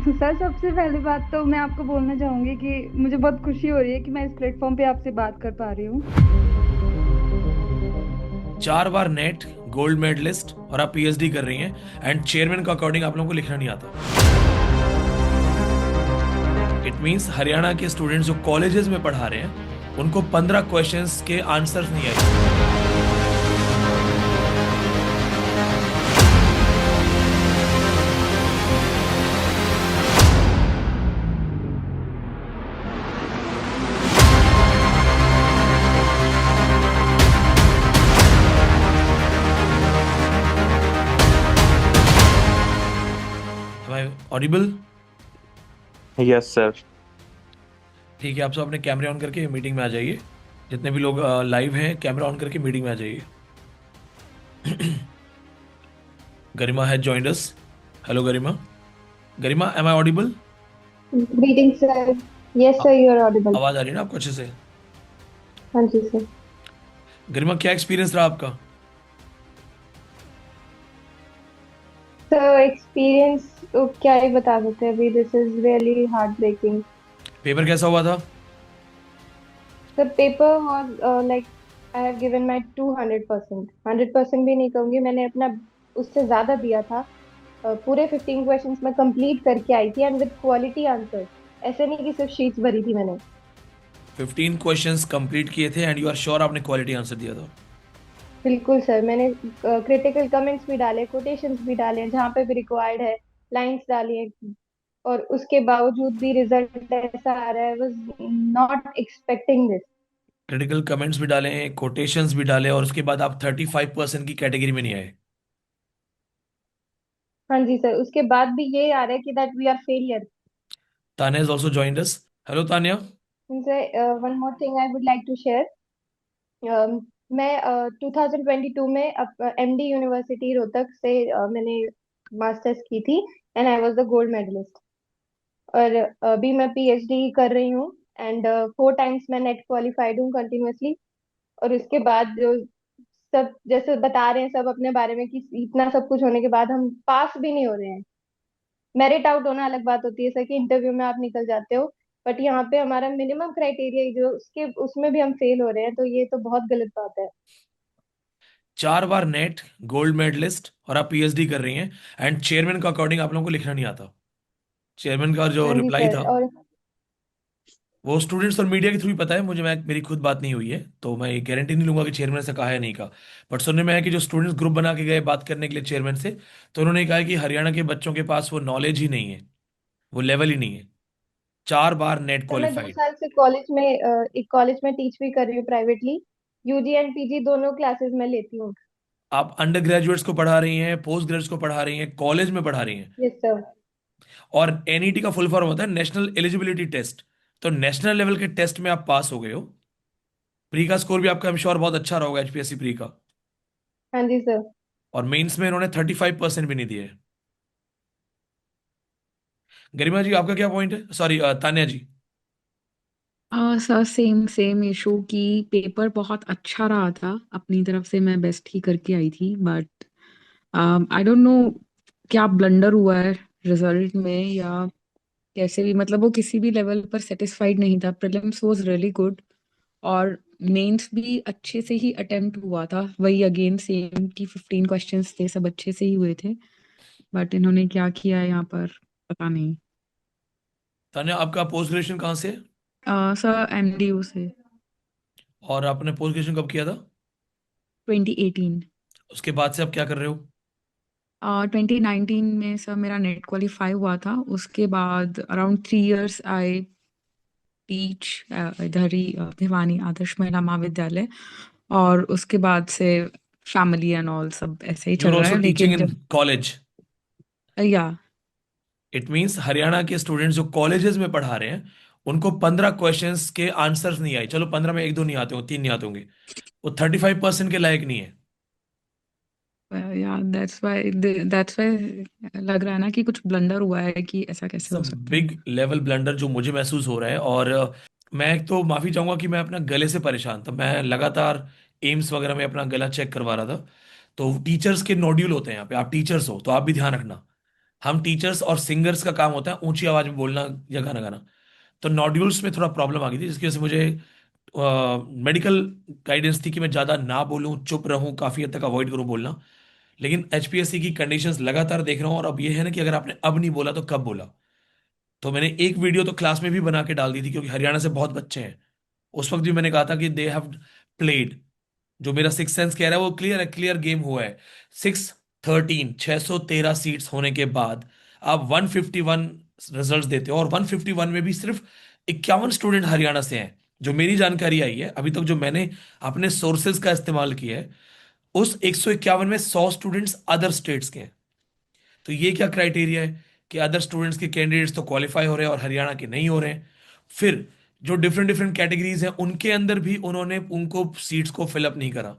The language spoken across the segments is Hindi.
सर, सबसे पहली बात तो मैं आपको बोलना चाहूंगी कि मुझे बहुत खुशी हो रही है कि मैं इस प्लेटफॉर्म पे आपसे बात कर पा रही हूँ। 4 बार नेट गोल्ड मेडलिस्ट और आप पीएचडी कर रही हैं एंड चेयरमैन के अकॉर्डिंग आप लोगों को लिखना नहीं आता। इट मींस हरियाणा के स्टूडेंट्स जो कॉलेजेस में पढ़ा रहे हैं उनको 15 क्वेश्चंस के आंसर्स नहीं आए। ऑडिबल? Yes sir. ठीक है, आप सब अपने कैमरे ऑन करके मीटिंग में आ जाइए। जितने भी लोग लाइव हैं कैमरा ऑन करके मीटिंग में आ जाइए। Garima has joined us. Hello Garima. Garima, am I audible? Greeting sir. Yes sir, you are audible. आवाज आ रही है ना आपको अच्छे से? हाँ जी सर। गरिमा, क्या एक्सपीरियंस रहा आपका? सर, एक्सपीरियंस तो क्या ही बता सकते हैं, अभी this is really heartbreaking. Paper कैसा हुआ था? The paper was like I have given my 200%। 100% भी नहीं कहूंगी, मैंने अपना उससे ज्यादा दिया था। पूरे 15 क्वेश्चंस में कंप्लीट करके आई थी एंड विद क्वालिटी आंसर्स। ऐसे नहीं कि सिर्फ शीट्स भरी थी मैंने। 15 क्वेश्चंस कंप्लीट किए थे एंड यू आर श्योर आपने क्वालिटी आंसर दिया था? बिल्कुल सर, मैंने क्रिटिकल कमेंट्स भी डाले, कोटेशंस भी डाले जहाँ पे भी रिक्वायर्ड है, लाइंस डाली है। और उसके बावजूद भी रिजल्ट ऐसा आ रहा है, was not expecting this. Critical comments भी डाले हैं, कोटेशंस भी डाले, और उसके बाद आप 35% की कैटेगरी में नहीं आए। हाँ जी सर, उसके बाद भी ये आ रहा है कि that we are failure. Tanya is also joined us. Hello Tanya. उनसे one more thing I would like to share. मैं 2022 में एमडी यूनिवर्सिटी रोहतक से मैंने मास्टर्स की थी and I was the gold medalist. और अभी मैं पीएचडी कर रही हूँ एंड 4 टाइम्स मैं नेट क्वालिफाइड हूँ कंटिन्यूअसली। और उसके बाद जो सब जैसे बता रहे हैं सब अपने बारे में कि इतना सब कुछ होने के बाद हम पास भी नहीं हो रहे हैं। मेरिट आउट होना अलग बात होती है सर, कि इंटरव्यू में आप निकल जाते हो, बट यहाँ पे हमारा मिनिमम क्राइटेरिया जो उसके उसमें भी हम फेल हो रहे हैं, तो ये तो बहुत गलत बात है। 4 बार नेट गोल्ड मेडलिस्ट और आप पीएचडी कर रही हैं एंड चेयरमैन के अकॉर्डिंग आप लोगों को लिखना नहीं आता। चेयरमैन का जो हाँ जी रिप्लाई सर। था और वो स्टूडेंट्स और मीडिया के थ्रू ही पता है मुझे। मैं मेरी खुद बात नहीं हुई है तो मैं ये गारंटी नहीं लूंगा कि चेयरमैन से कहा है नहीं कहा। बट सुनने में है कि जो स्टूडेंट्स ग्रुप बना के गए बात करने के लिए चेयरमैन से, तो उन्होंने कहा कि हरियाणा के बच्चों के पास वो नॉलेज ही नहीं है, वो लेवल ही नहीं है। 4 बार नेट सर, मैं 2 क्वालिफाइड। साल से कॉलेज में एक कॉलेज में टीच भी कर रही हूँ प्राइवेटली। यूजी एंड पीजी दोनों क्लासेस में लेती हूँ। आप अंडर ग्रेजुएट्स को पढ़ा रही हैं, पोस्ट ग्रेजुएट्स को पढ़ा रही हैं, कॉलेज में पढ़ा रही हैं। Yes sir. और एनईटी का फुल फॉर्म होता है नेशनल एलिजिबिलिटी टेस्ट। तो नेशनल लेवल के टेस्ट में आप पास हो गए हो। प्री का स्कोर भी आपका I'm श्योर बहुत अच्छा रहा होगा, एचपीएससी प्री का। हाँ जी सर। और मेंस में इन्होंने 35% भी नहीं दिए। गरिमा जी, आपका क्या पॉइंट है? सॉरी, तान्या जी। सर, सेम सेम इशू की। पेपर बहुत अच्छा रहा था, अपनी तरफ से मैं बेस्ट ही करके आई थी, बट आई डोंट नो क्या ब्लंडर हुआ है रिजल्ट में, या कैसे भी, मतलब वो किसी भी लेवल पर सेटिस्फाइड नहीं था। प्रीलिम्स वाज रियली गुड, और मेंस भी अच्छे से ही अटेम्प्ट हुआ था, वही अगेन सेम की 15 क्वेश्चंस थे, सब अच्छे से ही हुए थे। बट इन्होंने क्या किया है यहाँ पर, पता नहीं। तान्या, आपका पोस्ट ग्रेजुएशन कहाँ से है? सर, एमडीयू से। और आपने पोस्ट ग्रेजुएशन कब किया था? 2018। उसके बाद से आप क्या कर रहे हो? 2019 में सर मेरा नेट क्वालिफाई हुआ था। उसके बाद अराउंड 3 इयर्स आई टीच इधर ही, भिवानी आदर्श महिला महाविद्यालय। और उसके बाद से फैमिली एंड ऑल सब ऐसे ही यू चल आर रहा ऑल्सो है, टीचिंग लेकिन इन जब कॉलेज? या इट मीन्स हरियाणा के स्टूडेंट्स जो कॉलेजेस में पढ़ा रहे हैं उनको 15 क्वेश्चंस के आंसर्स नहीं आए। चलो 15 में एक दो नहीं आते होंगे, तीन नहीं आते होंगे। वो 35% के लायक नहीं है। या दैट्स वाई लग रहा है ना कि कुछ ब्लंडर हुआ है, कि ऐसा कैसे हो सकता है। बिग लेवल ब्लंडर जो मुझे महसूस हो रहा है। और मैं एक तो माफी चाहूंगा कि मैं अपना गले से परेशान था। मैं लगातार एम्स वगैरह में अपना गला चेक करवा रहा था। तो टीचर्स के नोड्यूल होते हैं यहाँ पे, आप टीचर्स हो तो आप भी ध्यान रखना। हम टीचर्स और सिंगर्स का काम होता है ऊंची आवाज में बोलना या गाना गाना। तो नॉड्यूल्स में थोड़ा प्रॉब्लम आ गई थी, जिसकी वजह से मुझे मेडिकल गाइडेंस थी कि मैं ज़्यादा ना बोलूं, चुप रहूं, काफ़ी हद तक अवॉइड करूं बोलना। लेकिन एचपीएससी की कंडीशंस लगातार देख रहा हूं, और अब ये है ना कि अगर आपने अब नहीं बोला तो कब बोला। तो मैंने एक वीडियो तो क्लास में भी बना के डाल दी थी, क्योंकि हरियाणा से बहुत बच्चे हैं। उस वक्त भी मैंने कहा था कि दे हैव प्लेड, जो मेरा सिक्स सेंस कह रहा है वो क्लियर है, क्लियर गेम हुआ है। 613 सीट्स होने के बाद आप 151 रिजल्ट्स देते हो, और 151 में भी सिर्फ 51 स्टूडेंट हरियाणा से हैं। जो मेरी जानकारी आई है अभी तक, जो मैंने अपने सोर्सेज का इस्तेमाल किया है, उस 151 में 100 स्टूडेंट्स अदर स्टेट्स के हैं। तो ये क्या क्राइटेरिया है कि अदर स्टूडेंट्स के कैंडिडेट्स तो क्वालिफाई हो रहे हैं और हरियाणा के नहीं हो रहे हैं। फिर जो डिफरेंट डिफरेंट कैटेगरीज हैं उनके अंदर भी उन्होंने उनको सीट्स को फिलअप नहीं करा।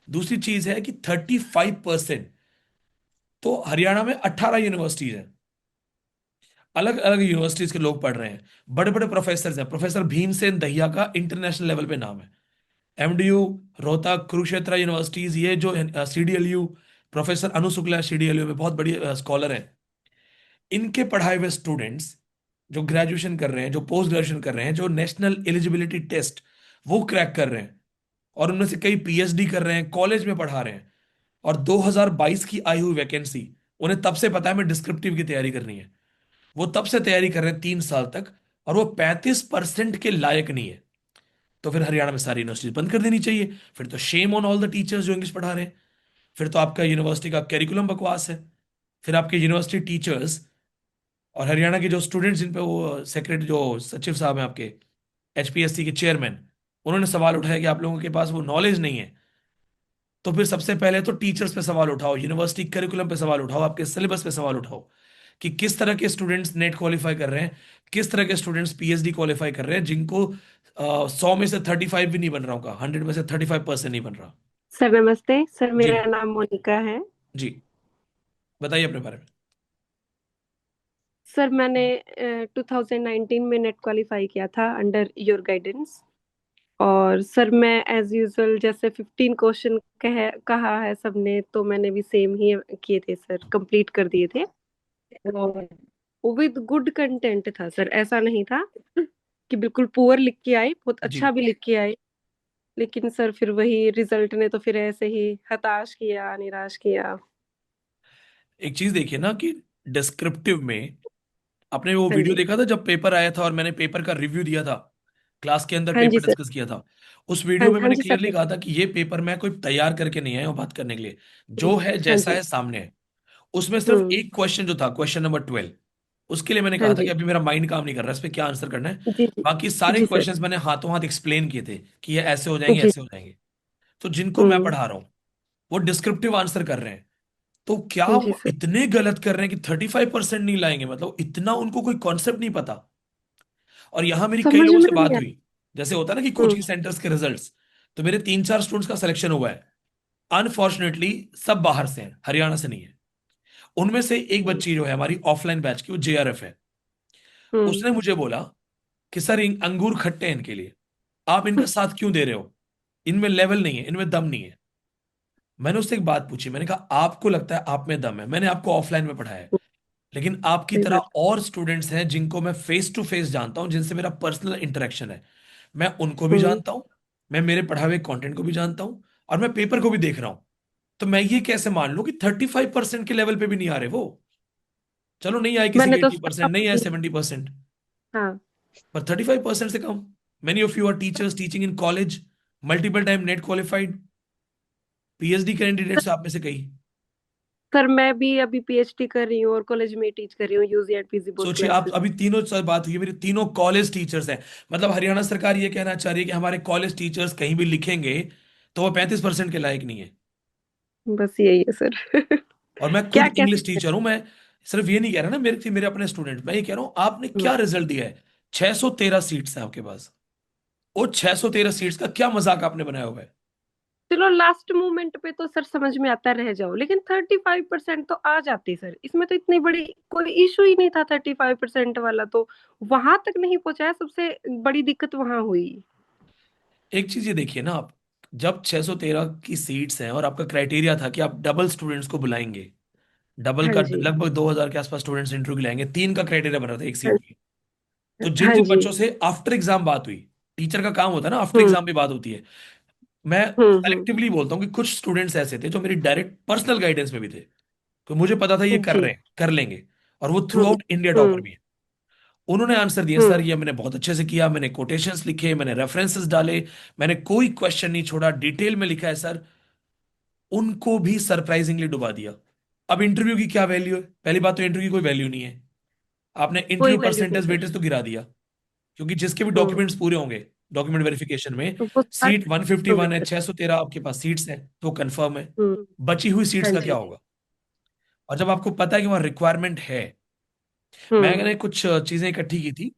दूसरी चीज है कि 35%, तो हरियाणा में 18 यूनिवर्सिटीज हैं, अलग अलग यूनिवर्सिटीज के लोग पढ़ रहे हैं, बड़े बड़े प्रोफेसर हैं। प्रोफेसर भीमसेन दहिया का इंटरनेशनल लेवल पे नाम है। एमडीयू, रोहतक, कुरुक्षेत्र यूनिवर्सिटीज, ये जो सीडीएलयू, प्रोफेसर अनु शुक्ला सीडीएलयू में बहुत बड़ी स्कॉलर है। इनके पढ़ाए हुए स्टूडेंट्स जो ग्रेजुएशन कर रहे हैं, जो पोस्ट ग्रेजुएशन कर रहे हैं, जो नेशनल एलिजिबिलिटी टेस्ट वो क्रैक कर रहे हैं, और उनमें से कई पीएचडी कर रहे हैं, कॉलेज में पढ़ा रहे हैं। और 2022 की आई हुई वैकेंसी, उन्हें तब से पता है मैं डिस्क्रिप्टिव की तैयारी करनी है, वो तब से तैयारी कर रहे हैं 3 साल तक, और वो 35% के लायक नहीं है। तो फिर हरियाणा में सारी यूनिवर्सिटी बंद कर देनी चाहिए। फिर तो shame on all the teachers जो इंग्लिश पढ़ा रहे हैं। फिर तो आपका यूनिवर्सिटी का करिकुलम बकवास है। फिर आपके यूनिवर्सिटी टीचर्स और हरियाणा के जो स्टूडेंट्स, जिन पे वो सेक्रेटरी जो सचिव साहब हैं आपके, एचपीएससी के चेयरमैन, उन्होंने सवाल उठाया कि आप लोगों के पास वो नॉलेज नहीं है। तो फिर सबसे पहले तो टीचर्स पे सवाल उठाओ, यूनिवर्सिटी करिकुलम पे सवाल उठाओ, आपके सिलेबस पे सवाल उठाओ, कि किस तरह के स्टूडेंट्स नेट क्वालिफाई कर रहे हैं, किस तरह के स्टूडेंट्स पीएचडी क्वालिफाई कर रहे हैं, जिनको 100 में से 35 भी नहीं बन रहा, होगा 100 में से 35% नहीं बन रहा। सर नमस्ते सर, जी मेरा नाम मोनिका है। जी, बताइए अपने बारे में। सर मैंने 2019 में नेट क्वालिफाई किया था अंडर योर गाइडेंस। और सर मैं एज यूजुअल जैसे 15 क्वेश्चन कहा है सबने, तो मैंने भी सेम ही किए थे सर, कंप्लीट कर दिए थे। और वो विद गुड कंटेंट था सर, ऐसा नहीं था कि बिल्कुल पुअर लिख के आई, बहुत जी, अच्छा भी लिख के आई। लेकिन सर फिर वही रिजल्ट ने तो फिर ऐसे ही हताश किया, निराश किया। एक चीज देखिए ना कि डिस्क्रिप्टिव में, आपने वो हाँ वीडियो जी। देखा था जब पेपर आया था और मैंने पेपर का रिव्यू दिया था, क्लास के अंदर हाँ जी पेपर सर। डिस्कस किया था। उस हाँ वीडियो में हाँ मैंने जी सर। क्लियरली कहा था कि ये पेपर मैं कोई तैयार करके नहीं आया हूं बात करने के लिए, जो है हाँ जैसा जी। है सामने है। उसमें सिर्फ हम्म। एक क्वेश्चन जो था, क्वेश्चन नंबर 12, उसके लिए मैंने हाँ कहा था कि जी। अभी मेरा माइंड काम नहीं कर रहा इस पे क्या आंसर करना है। जी जी। बाकी सारे जी सर। क्वेश्चंस मैंने हाथों हाथ एक्सप्लेन किए थे कि ये ऐसे हो जाएंगे, जी। ऐसे हो जाएंगे। तो जिनको मैं हम्म। पढ़ा रहा हूँ वो डिस्क्रिप्टिव आंसर कर रहे हैं, तो क्या जी वो सर। इतने गलत कर रहे हैं कि 35% नहीं लाएंगे? मतलब इतना उनको कोई कॉन्सेप्ट नहीं पता। और यहां मेरी कई समझ लोगों में से नहीं बात आया। हुई, जैसे होता है ना कि हम्म। कोचिंग सेंटर्स के रिजल्ट्स, तो मेरे 3-4 स्टूडेंट्स का सिलेक्शन हुआ है। अनफॉर्चुनेटली सब बाहर से हैं, हरियाणा से नहीं है। उनमें से एक बच्ची जो है हमारी ऑफलाइन बैच की, वो जेआरएफ है। हम्म। उसने मुझे बोला कि सर अंगूर खट्टे हैं इनके लिए, आप इनका साथ क्यों दे रहे हो? इनमें लेवल नहीं है, इनमें दम नहीं है। मैंने उससे एक बात पूछी, मैंने कहा आपको लगता है आप में दम है, मैंने आपको ऑफलाइन में पढ़ाया है, लेकिन आपकी सही तरह बात। और स्टूडेंट्स हैं जिनको मैं फेस टू फेस जानता हूं, जिनसे मेरा पर्सनल इंटरेक्शन है। मैं उनको भी हम्म। जानता हूं, मैं मेरे पढ़ाए हुए कंटेंट को भी जानता हूं, और मैं पेपर को भी देख रहा हूं। तो मैं ये कैसे मान लूं कि 35% के लेवल पे भी नहीं आ रहे वो? चलो नहीं आए किसी मैंने के तो 80%, नहीं आए 70%, हाँ। पर 35% से कम। Many of you are teachers teaching in college, multiple time net qualified, PhD candidates आप में से कई। सर मैं भी अभी पीएचडी कर रही हूँ और कॉलेज में टीच कर रही हूँ, यूजी एंड पीजी बोथ सोचिए आप, क्लासेस। अभी तीनों से बात हुई है मेरी, तीनों कॉलेज टीचर्स हैं। मतलब हरियाणा सरकार ये कहना चाह रही है कि हमारे कॉलेज टीचर्स कहीं भी लिखेंगे तो वो 35% के लायक नहीं है। बस यही है सर। और मैं क्या खुद कह इंग्लिश सकते टीचर हूं। मैं सिर्फ ये नहीं कह रहा ना मेरे मेरे अपने स्टूडेंट, मैं ये कह रहा हूं आपने हैं। क्या रिजल्ट दिया है। 613 सीट्स है आपके पास, वो 613 सीट्स का क्या मजाक आपने बनाया हुआ है? चलो लास्ट मोमेंट पे तो सर समझ में आता, रह जाओ, लेकिन 35% तो आ जाती सर, इसमें तो इतनी बड़ी कोई इशू ही नहीं था। 35% वाला तो वहां तक नहीं पहुंचाया, सबसे बड़ी दिक्कत वहां हुई। एक चीज ये देखिए ना आप, जब 613 की सीट्स हैं और आपका क्राइटेरिया था कि आप डबल स्टूडेंट्स को बुलाएंगे, डबल हाँ का जी। लगभग 2000 के आसपास स्टूडेंट्स इंटरव्यू लेंगे, 3 का क्राइटेरिया बन रहा था एक हाँ सीट की। तो जिन हाँ जिन जी। बच्चों से आफ्टर एग्जाम बात हुई, टीचर का काम होता है ना आफ्टर हम्म एग्जाम भी बात होती है, मैं हम्म। सेलेक्टिवली बोलता हूँ कि कुछ स्टूडेंट्स ऐसे थे जो मेरी डायरेक्ट पर्सनल गाइडेंस में भी थे, तो मुझे पता था ये कर जी। रहे हैं, कर लेंगे, और वो थ्रू हम्म आउट इंडिया टॉपर हम्म भी है। उन्होंने आंसर दिए, सर हम्म। ये मैंने बहुत अच्छे से किया, मैंने कोटेशंस लिखे, मैंने रेफरेंसेस डाले, मैंने कोई क्वेश्चन नहीं छोड़ा, डिटेल में लिखा है सर। उनको भी सरप्राइजिंगली डुबा दिया। अब इंटरव्यू की क्या वैल्यू है? पहली बात तो इंटरव्यू की कोई वैल्यू नहीं है, आपने कोई इंटरव्यू वैल्यू नहीं परसेंटेज सर। वेटेज तो गिरा दिया, क्योंकि जिसके भी हम्म। डॉक्यूमेंट्स पूरे होंगे डॉक्यूमेंट वेरिफिकेशन में, वो सारे सीट होंगे 151 है, सर। 613 आपके पास सीट्स है तो कंफर्म है। हम्म। बची हुई सीट्स हाँ का क्या जी। होगा? और जब आपको पता है कि वहां रिक्वायरमेंट है, हम्म मैंने कुछ चीजें इकट्ठी की थी,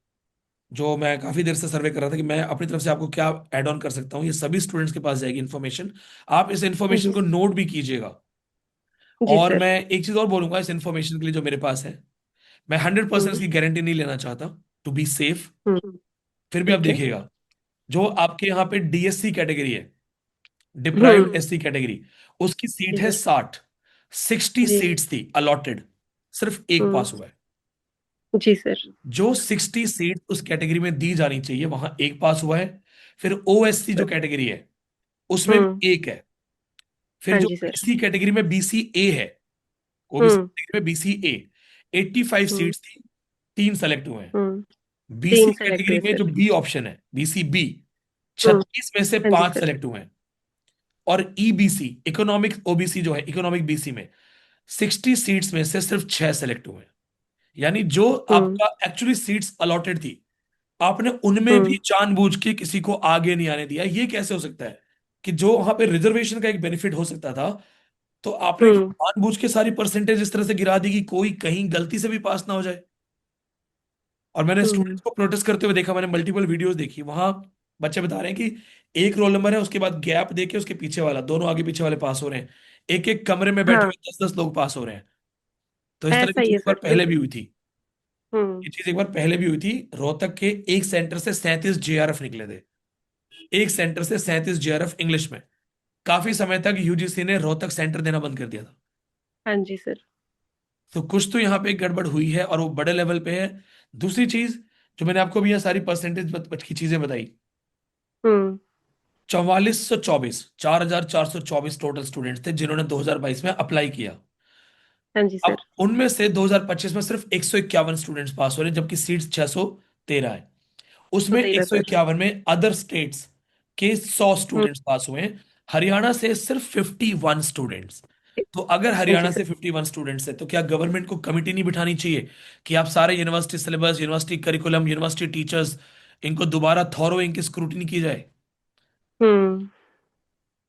जो मैं काफी देर से सर्वे कर रहा था कि मैं अपनी तरफ से आपको क्या ऐड ऑन कर सकता हूँ। ये सभी स्टूडेंट्स के पास जाएगी इन्फॉर्मेशन, आप इस इन्फॉर्मेशन जी को नोट भी कीजिएगा। जी और सर। मैं एक चीज और बोलूंगा इस इन्फॉर्मेशन के लिए जो मेरे पास है, मैं 100% हम्म की गारंटी नहीं लेना चाहता, टू बी सेफ। हम्म। फिर भी आप ठीक है। देखिएगा, जो आपके यहाँ पे डीएससी कैटेगरी है, डिप्राइव्ड हम्म। एससी कैटेगरी, उसकी सीट जी है सर। 60। 60 जी। सीट्स थी अलॉटेड, सिर्फ एक हम्म। पास हुआ है। जी सर। जो 60 सीट उस कैटेगरी में दी जानी चाहिए वहां एक पास हुआ है। फिर ओएससी जो कैटेगरी है उसमें हम्म। एक है। फिर हाँ जो जी सर। बीसी कैटेगरी में बीसी ए है, ओबीसी हम्म कैटेगरी में बीसी ए, 85 हम्म सीट्स थी, 3 सेलेक्ट हुए हैं। हम्म। बीसी 3 सेलेक्ट कैटेगरी हुए में जो सर। बी ऑप्शन है, बीसी बी, हम्म। 36 में से हाँ जी 5 सर। सेलेक्ट हुए हैं। और ईबीसी इकोनॉमिक ओबीसी जो है, इकोनॉमिक बीसी में 60 सीट्स में से सिर्फ 6 सेलेक्ट हुए हैं। यानी जो हम्म आपका एक्चुअली सीट्स अलॉटेड थी, आपने उनमें भी हम्म जानबूझ के किसी को आगे नहीं आने दिया। ये कैसे हो सकता है कि जो वहां पे रिजर्वेशन का एक बेनिफिट हो सकता था, तो आपने हम्म जानबूझ के सारी परसेंटेज इस तरह से गिरा दी कि कोई कहीं गलती से भी पास ना हो जाए। और मैंने हम्म। स्टूडेंट्स को प्रोटेस्ट करते हुए देखा, मैंने मल्टीपल वीडियोस देखी, वहां बच्चे बता रहे हैं कि एक रोल नंबर है, उसके बाद गैप देके उसके पीछे वाला, दोनों आगे पीछे वाले पास हो रहे हैं, एक एक कमरे में बैठे हाँ, हुए 10-10 लोग पास हो रहे हैं। तो इस तरह की ऐसा ही चीज है एक बार सर, पहले भी बिल्कुल। हुई थी। हम्म। ये चीज एक बार पहले भी हुई थी, रोहतक के एक सेंटर से 37 जेआरएफ निकले थे, एक सेंटर से 37 जेआरएफ इंग्लिश में। काफी समय तक यूजीसी ने रोहतक सेंटर देना बंद कर दिया था। हाँ जी सर। तो कुछ तो यहाँ पे गड़बड़ हुई है और वो बड़े लेवल पे है। दूसरी चीज, जो मैंने आपको भी यहाँ सारी परसेंटेज की चीजें बताई, हम्म। 4424, 4424 टोटल स्टूडेंट्स थे जिन्होंने 2022 में अप्लाई किया। हाँ जी अब सर। उनमें से 2025 में सिर्फ 151 स्टूडेंट्स पास हो रहे हैं, जबकि सीट्स 613 है। उसमें 113 सर। 151 में अदर स्टेट्स के 100 हम्म। स्टूडेंट्स पास हुए हैं, हरियाणा से सिर्फ 51 स्टूडेंट्स। तो अगर हाँ जी हरियाणा सर। से 51 स्टूडेंट्स है, तो क्या गवर्नमेंट को कमिटी नहीं बिठानी चाहिए कि आप सारे university syllabus, university curriculum, university teachers, इनको दोबारा थॉरो इनकी स्क्रूटिनी की जाए? हम्म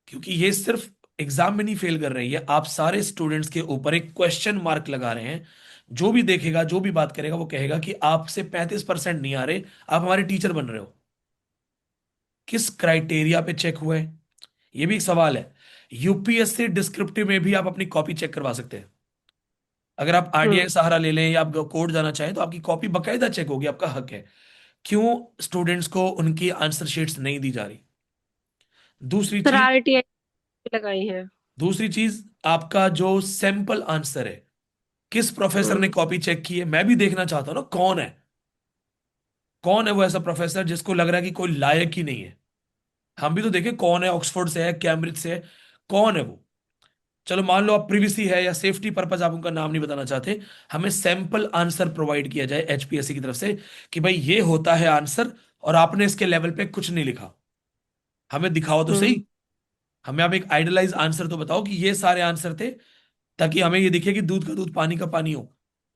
क्योंकि ये सिर्फ एग्जाम में नहीं फेल कर रही है, आप सारे स्टूडेंट्स के ऊपर एक क्वेश्चन मार्क लगा रहे हैं। जो भी देखेगा, जो भी बात करेगा, वो कहेगा कि आपसे 35% नहीं आ रहे, आप हमारे टीचर बन रहे हो। किस क्राइटेरिया पे चेक हुआ है? ये भी एक सवाल है। यूपीएससी डिस्क्रिप्टिव में भी आप अपनी कॉपी चेक करवा सकते हैं। अगर आप हम्म। आरटीआई सहारा ले लें या आप कोर्ट जाना चाहें, तो आपकी कॉपी बकायदा चेक होगी, आपका हक है। क्यों स्टूडेंट्स को उनकी आंसर शीट्स नहीं दी जा रही? दूसरी सर, चीज, आरटीआई लगाई है। आपका जो सैंपल आंसर है, किस प्रोफेसर ने हम्म कॉपी चेक की है? मैं भी देखना चाहता हूं ना, कौन है, कौन है वो ऐसा प्रोफेसर जिसको लग रहा है कि कोई लायक ही नहीं है। हम भी तो देखें कौन है, ऑक्सफोर्ड से है, कैम्ब्रिज से है, कौन है वो? चलो मान लो आप प्रिवेसी है या सेफ्टी पर्पज आप उनका नाम नहीं बताना चाहते, हमें सैंपल आंसर प्रोवाइड किया जाए एचपीएससी की तरफ से कि भाई ये होता है आंसर, और आपने इसके लेवल पे कुछ नहीं लिखा, हमें दिखाओ तो हम्म सही। हमें आप एक आइडलाइज आंसर तो बताओ कि ये सारे आंसर थे, ताकि हमें ये दिखे कि दूध का दूध पानी का पानी हो,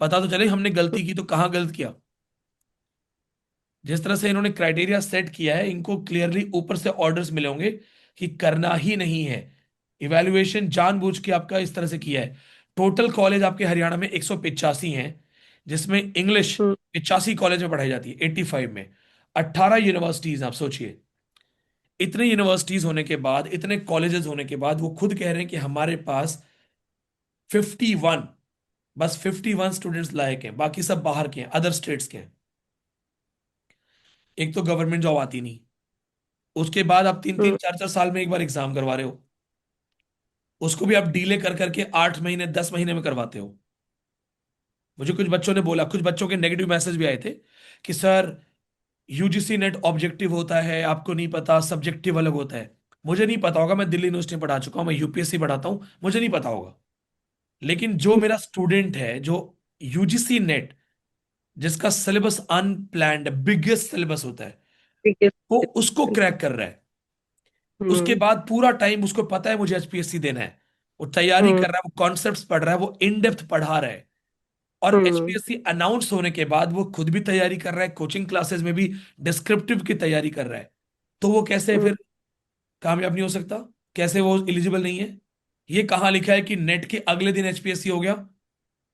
पता तो चले हमने गलती की तो कहाँ गलत किया। जिस तरह से इन्होंने क्राइटेरिया सेट किया है, इनको क्लियरली ऊपर से ऑर्डर्स मिले होंगे कि करना ही नहीं है। इवैल्यूएशन जानबूझ के आपका इस तरह से किया है। टोटल कॉलेज आपके हरियाणा में 185 हैं, जिसमें इंग्लिश हम्म 85 कॉलेज में पढ़ाई जाती है, 85 में 18 यूनिवर्सिटीज। आप सोचिए, इतने यूनिवर्सिटीज होने के बाद, इतने कॉलेजेस होने के बाद, वो खुद कह रहे हैं कि हमारे पास 51, बस 51 स्टूडेंट्स लायक हैं, बाकी सब बाहर के हैं, अदर स्टेट्स के हैं। एक तो गवर्नमेंट जॉब आती नहीं, उसके बाद आप 3-3 हम्म। 4-4 साल में एक बार एग्जाम करवा रहे हो, उसको भी आप डीले कर करके 8 महीने 10 महीने में करवाते हो। मुझे कुछ बच्चों ने बोला, कुछ बच्चों के नेगेटिव मैसेज भी आए थे कि सर यूजीसी नेट ऑब्जेक्टिव होता है, आपको नहीं पता, सब्जेक्टिव अलग होता है। मुझे नहीं पता होगा, मैं दिल्ली यूनिवर्सिटी में पढ़ा चुका हूँ, मैं यूपीएससी पढ़ाता हूँ, मुझे नहीं पता होगा। लेकिन जो मेरा स्टूडेंट है, जो यूजीसी नेट, जिसका सिलेबस अनप्लैंड बिगेस्ट सिलेबस होता है, ठीक है। वो उसको क्रैक कर रहा है। उसके हम्म। बाद पूरा टाइम उसको पता है मुझे एचपीएससी देना है, वो तैयारी हम्म। कर रहा है, वो कॉन्सेप्ट्स पढ़ रहा है, वो इन डेप्थ पढ़ा रहा है। और हम्म। एचपीएससी अनाउंस होने के बाद वो खुद भी तैयारी कर रहा है, कोचिंग क्लासेस में भी डिस्क्रिप्टिव की तैयारी कर रहा है। तो वो कैसे हम्म। फिर कामयाब नहीं हो सकता? कैसे वो एलिजिबल नहीं है? ये कहाँ लिखा है कि नेट के अगले दिन एचपीएससी हो गया,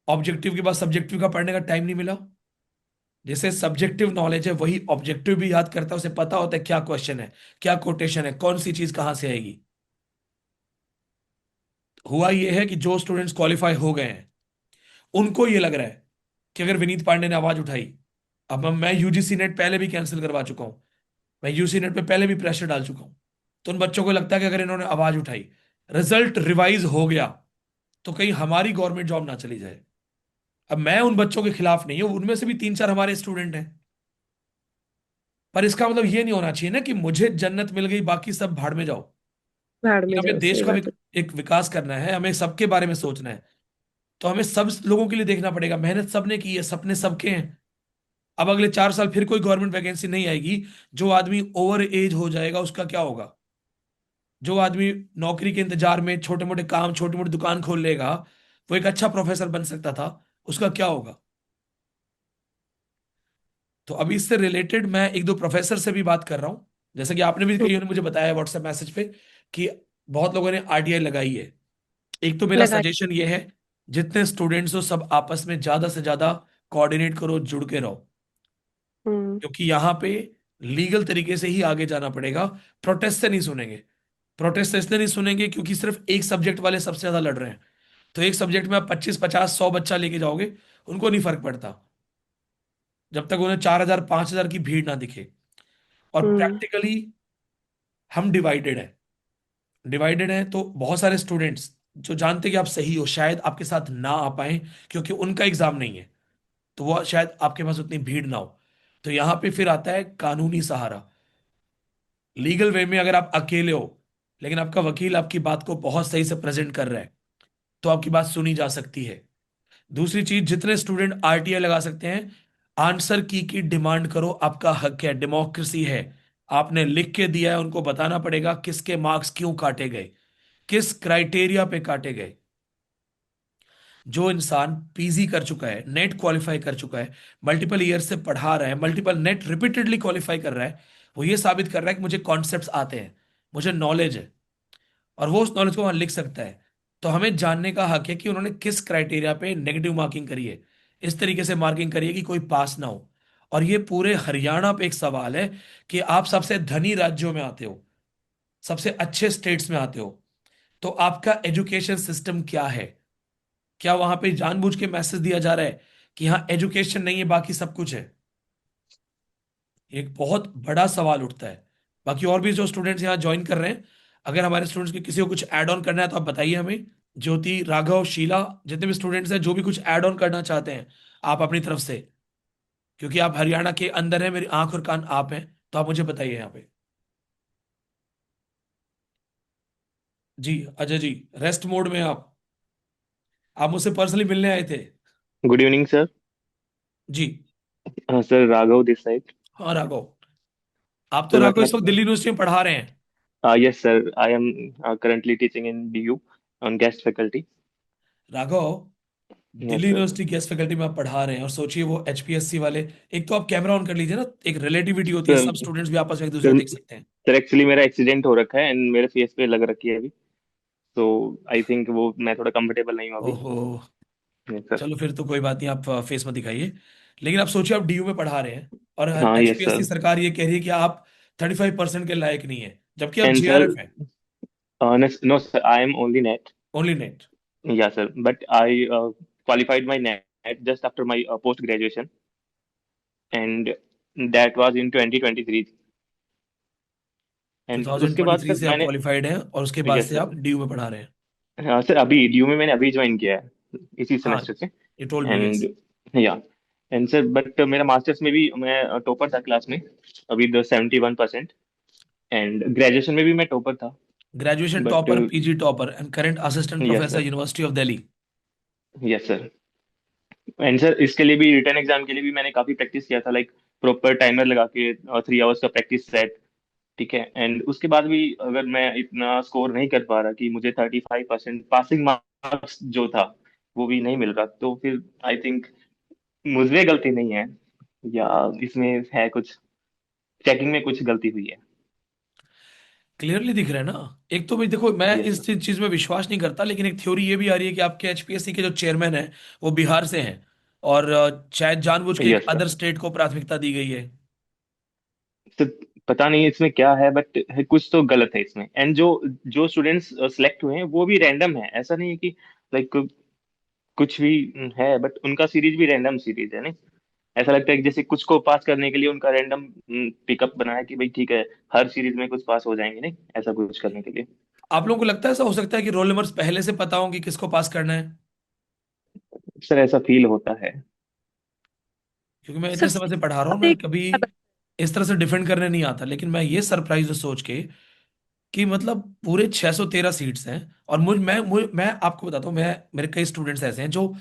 ऑब्जेक्टिव के बाद सब्जेक्टिव का पढ़ने का टाइम नहीं मिला? जैसे सब्जेक्टिव नॉलेज है, वही ऑब्जेक्टिव भी याद करता है, उसे पता होता है क्या क्वेश्चन है, क्या कोटेशन है, कौन सी चीज कहां से आएगी। हुआ ये है कि जो स्टूडेंट्स क्वालिफाई हो गए हैं, उनको ये लग रहा है कि अगर विनीत पांडे ने आवाज उठाई, अब मैं यूजीसी नेट पहले भी कैंसिल करवा चुका हूं, मैं यूजीसी नेट पे पहले भी प्रेशर डाल चुका हूं, तो उन बच्चों को लगता है कि अगर इन्होंने आवाज उठाई, रिजल्ट रिवाइज हो गया, तो कहीं हमारी गवर्नमेंट जॉब ना चली जाए। अब मैं उन बच्चों के खिलाफ नहीं हूं, उनमें से भी तीन चार हमारे स्टूडेंट हैं, पर इसका मतलब ये नहीं होना चाहिए ना कि मुझे जन्नत मिल गई, बाकी सब भाड़ में जाओ। भाड़ ये में हमें जाओ, देश सही का बात है। एक विकास करना है, हमें सबके बारे में सोचना है, तो हमें सब लोगों के लिए देखना पड़ेगा। मेहनत सबने की है, सपने सबके हैं। अब अगले 4 साल फिर कोई गवर्नमेंट वैकेंसी नहीं आएगी, जो आदमी ओवर एज हो जाएगा उसका क्या होगा? जो आदमी नौकरी के इंतजार में छोटे मोटे काम, छोटी मोटी दुकान खोल लेगा, वो एक अच्छा प्रोफेसर बन सकता था, उसका क्या होगा? तो अभी इससे रिलेटेड मैं एक दो प्रोफेसर से भी बात कर रहा हूँ, जैसे कि आपने भी, हम्म। कईयों ने मुझे बताया व्हाट्सएप मैसेज पे कि बहुत लोगों ने आरटीआई लगाई है। एक तो मेरा लगा। सजेशन ये है, जितने स्टूडेंट्स हो सब आपस में ज्यादा से ज्यादा कोऑर्डिनेट करो, जुड़ के रहो, हम्म। क्योंकि यहाँ पे लीगल तरीके से ही आगे जाना पड़ेगा। प्रोटेस्ट से नहीं सुनेंगे। प्रोटेस्ट से इसलिए नहीं सुनेंगे क्योंकि सिर्फ एक सब्जेक्ट वाले सबसे ज्यादा लड़ रहे हैं, तो एक सब्जेक्ट में आप 25 50 100 बच्चा लेके जाओगे, उनको नहीं फर्क पड़ता, जब तक उन्हें 4,000 5,000 की भीड़ ना दिखे। और हम्म। प्रैक्टिकली हम डिवाइडेड हैं, तो बहुत सारे स्टूडेंट्स जो जानते कि आप सही हो, शायद आपके साथ ना आ पाए, क्योंकि उनका एग्जाम नहीं है, तो वो शायद आपके पास उतनी भीड़ ना हो। तो यहां पे फिर आता है कानूनी सहारा। लीगल वे में अगर आप अकेले हो, लेकिन आपका वकील आपकी बात को बहुत सही से प्रेजेंट कर रहा है, तो आपकी बात सुनी जा सकती है। दूसरी चीज, जितने स्टूडेंट आरटीआई लगा सकते हैं, आंसर की डिमांड करो, आपका हक है, डेमोक्रेसी है। आपने लिख के दिया है, उनको बताना पड़ेगा किसके मार्क्स क्यों काटे गए, किस क्राइटेरिया पे काटे गए। जो इंसान पीजी कर चुका है, नेट क्वालिफाई कर चुका है, मल्टीपल ईयर से पढ़ा रहा है, मल्टीपल नेट रिपीटेडली क्वालिफाई कर रहा है, वो ये साबित कर रहा है कि मुझे कॉन्सेप्ट्स आते हैं, मुझे नॉलेज है, और वो उस नॉलेज को वहां लिख सकता है। तो हमें जानने का हक है कि उन्होंने किस क्राइटेरिया पे नेगेटिव मार्किंग करी है, इस तरीके से मार्किंग करी है कि कोई पास ना हो। और ये पूरे हरियाणा पे एक सवाल है कि आप सबसे धनी राज्यों में आते हो, सबसे अच्छे स्टेट्स में आते हो, तो आपका एजुकेशन सिस्टम क्या है? क्या वहां पे जानबूझ के मैसेज दिया जा रहा है कि यहाँ एजुकेशन नहीं है, बाकी सब कुछ है? एक बहुत बड़ा सवाल उठता है। बाकी और भी जो स्टूडेंट्स यहाँ ज्वाइन कर रहे हैं, अगर हमारे स्टूडेंट्स के किसी को कुछ ऐड ऑन करना है तो आप बताइए हमें। ज्योति, राघव, शीला, जितने भी स्टूडेंट्स हैं जो भी कुछ ऐड ऑन करना चाहते हैं, आप अपनी तरफ से, क्योंकि आप हरियाणा के अंदर हैं, मेरी आंख और कान आप हैं, तो आप मुझे बताइए यहाँ पे। जी अजय जी, रेस्ट मोड में आप मुझसे पर्सनली मिलने आए थे? Good evening sir. जी। Sir Raghav this side. हाँ राघव, आप तो सर मैं राघव अपना इस वक्त दिल्ली यूनिवर्सिटी में पढ़ा रहे हैं। Yes sir, I am currently teaching in DU on guest faculty. Raghav, yes Delhi sir. University guest faculty में आप पढ़ा रहे हैं, और सोचिए वो एचपीएससी वाले, एक तो आप कैमरा ऑन कर लीजिए ना, एक रिलेटिविटी होती है, सर सब स्टूडेंट्स भी आपस में एक दूसरे को सर देख सकते हैं। सर एक्चुअली मेरा एक्सीडेंट हो रखा है एंड मेरे फेस पे लग रखी है अभी, तो आई थिंक वो मैं थोड़ा कंफर्टेबल नहीं हूँ अभी। ओहो, यस सर। चलो फिर तो कोई बात नहीं, आप फेस मत दिखाइए। लेकिन आप सोचिए आप डीयू में पढ़ा रहे हैं, और हाँ यस एचपीएससी सर। सरकार ये कह रही है कि आप 35% के लायक नहीं है, जबकि आप एंड सर, जीआरएफ है। No sir, I am only net. Only net? या sir, but I qualified my net just after my post graduation, and that was in 2023. And उसके बाद 2023 सर से आप मैंने, क्वालिफाइड हैं, और उसके बाद यस से सर, आप डीयू में पढ़ा रहे हैं? हाँ सर, अभी डीयू में मैंने अभी ज्वाइन किया है इसी हाँ, सेमेस्टर से। You told me, and yes. या एंड सर बट मेरा मास्टर्स में भी मैं टॉपर था क्लास में, विद 71%। एंड ग्रेजुएशन में भी मैं टॉपर था। Graduation but topper, PG topper and current assistant yes professor sir. University of Delhi. Yes sir. And sir इसके लिए भी, रिटर्न एग्जाम के लिए भी मैंने काफी प्रैक्टिस किया था, लाइक प्रॉपर टाइमर लगा के 3 आवर्स का प्रैक्टिस सेट। ठीक है, एंड उसके बाद भी अगर मैं इतना स्कोर नहीं कर पा रहा कि मुझे 35% पासिंग मार्क्स जो था वो भी नहीं मिल रहा, तो फिर आई थिंक मुझे गलती नहीं है, या इसमें है कुछ, चेकिंग में कुछ गलती हुई है। क्लियरली दिख रहा है ना। एक तो भाई देखो, मैं यस इस सर। चीज में विश्वास नहीं करता, लेकिन एक थ्योरी ये भी आ रही है कि आपके एचपीएससी के जो चेयरमैन है वो बिहार से हैं, और शायद जानबूझ के एक यस सर। अदर स्टेट को प्राथमिकता दी गई है। तो पता नहीं इसमें क्या है, बट कुछ तो गलत है इसमें। एंड जो जो स्टूडेंट्स सिलेक्ट हुए हैं वो भी रैंडम है, ऐसा नहीं है कि लाइक कुछ भी है, बट उनका सीरीज भी रैंडम सीरीज है नहीं। ऐसा लगता है कि जैसे कुछ को पास करने के लिए उनका रैंडम पिकअप बनाया कि भाई ठीक है, हर सीरीज में कुछ पास हो जाएंगे, नहीं ऐसा कुछ करने के लिए। आप लोगों को लगता है ऐसा हो सकता है कि रोल नंबर्स पहले से पता हो कि किसको पास करना है? सर ऐसा फील होता है। क्योंकि मैं इतने सर समय से पढ़ा रहा हूँ, बात मैं एक कभी इस तरह से डिफेंड करने नहीं आता, लेकिन मैं ये सरप्राइज हूं सोच के कि मतलब पूरे 613 सीट्स हैं। और मैं आपको बताता हूँ, मैं मेरे कई स्टूडेंट्स ऐसे हैं जो